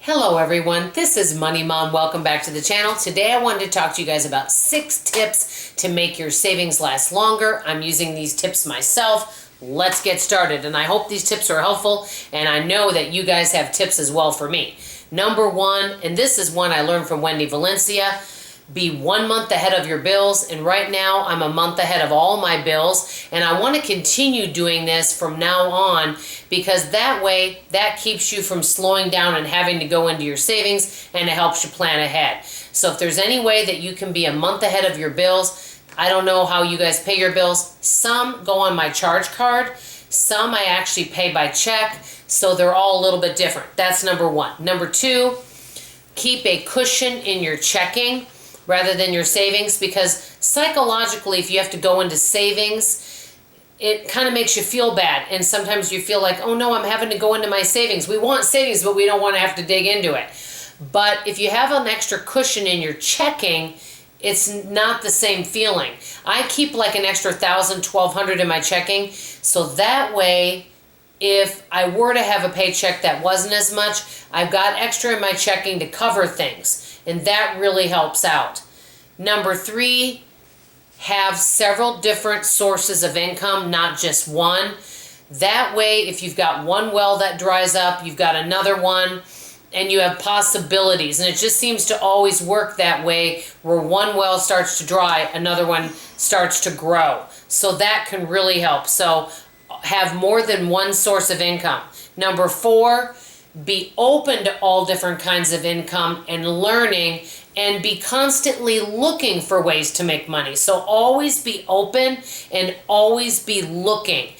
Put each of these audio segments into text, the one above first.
Hello everyone, this is Money Mom. Welcome back to the channel. Today I wanted to talk to you guys about 6 tips to make your savings last longer. I'm using these tips myself. Let's get started, and I hope these tips are helpful, and I know that you guys have tips as well for me. Number 1, and this is one I learned from Wendy Valencia, be 1 month ahead of your bills. And right now I'm a month ahead of all my bills, and I want to continue doing this from now on, because that way that keeps you from slowing down and having to go into your savings, and it helps you plan ahead. So if there's any way that you can be a month ahead of your bills, I don't know how you guys pay your bills. Some go on my charge card, some I actually pay by check, so they're all a little bit different. That's number 1. Number 2, keep a cushion in your checking rather than your savings, because psychologically, if you have to go into savings, it kind of makes you feel bad. And sometimes you feel like, oh no, I'm having to go into my savings. We want savings, but we don't want to have to dig into it. But if you have an extra cushion in your checking, it's not the same feeling. I keep like an extra $1,000, $1,200 in my checking, so that way, if I were to have a paycheck that wasn't as much, I've got extra in my checking to cover things. And that really helps out. Number 3, have several different sources of income, not just one. That way, if you've got one well that dries up, you've got another one, and you have possibilities. And it just seems to always work that way, where one well starts to dry, another one starts to grow. So that can really help. So have more than one source of income. Number 4, be open to all different kinds of income and learning, and be constantly looking for ways to make money. So always be open and always be looking.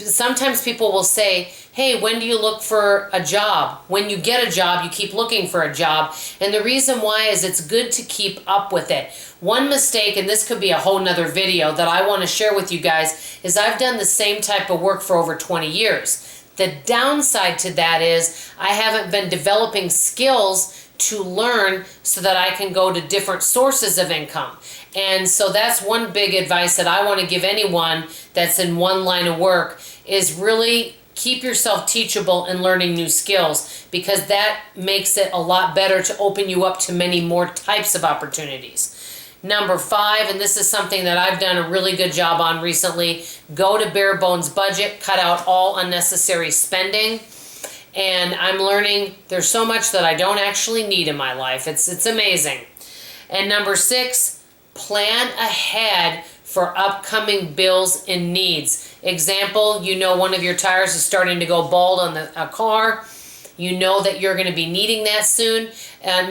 Sometimes people will say, hey, when do you look for a job? When you get a job, you keep looking for a job. And the reason why is it's good to keep up with it. One mistake, and this could be a whole nother video that I want to share with you guys, is I've done the same type of work for over 20 years. The downside to that is I haven't been developing skills to learn so that I can go to different sources of income. And so that's one big advice that I want to give anyone that's in one line of work, is really keep yourself teachable and learning new skills, because that makes it a lot better to open you up to many more types of opportunities. Number 5, and this is something that I've done a really good job on recently, go to bare bones budget, cut out all unnecessary spending. And I'm learning there's so much that I don't actually need in my life. It's amazing. And number 6, plan ahead for upcoming bills and needs. Example, you know one of your tires is starting to go bald on a car. You know that you're going to be needing that soon.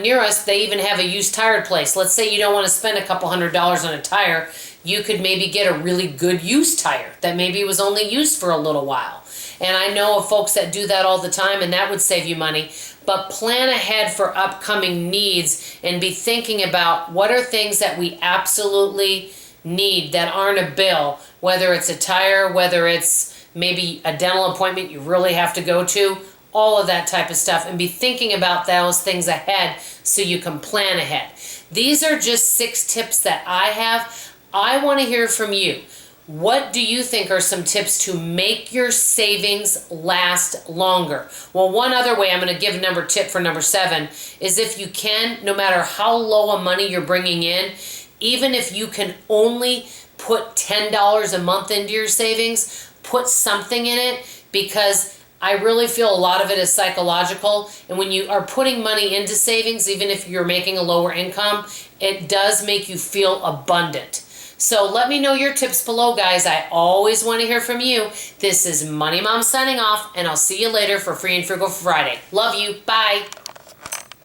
Near us, they even have a used tire place. Let's say you don't want to spend a couple $100s on a tire. You could maybe get a really good used tire that maybe was only used for a little while. And I know of folks that do that all the time, and that would save you money. But plan ahead for upcoming needs, and be thinking about what are things that we absolutely need that aren't a bill, whether it's a tire, whether it's maybe a dental appointment you really have to go to, all of that type of stuff, and be thinking about those things ahead so you can plan ahead. These are just 6 tips that I have. I want to hear from you. What do you think are some tips to make your savings last longer? Well, one other way I'm going to give a tip for number 7 is, if you can, no matter how low a money you're bringing in, even if you can only put $10 a month into your savings, put something in it, because I really feel a lot of it is psychological. And when you are putting money into savings, even if you're making a lower income, it does make you feel abundant. So let me know your tips below, guys. I always want to hear from you. This is Money Mom signing off, and I'll see you later for Free and Frugal Friday. Love you. Bye.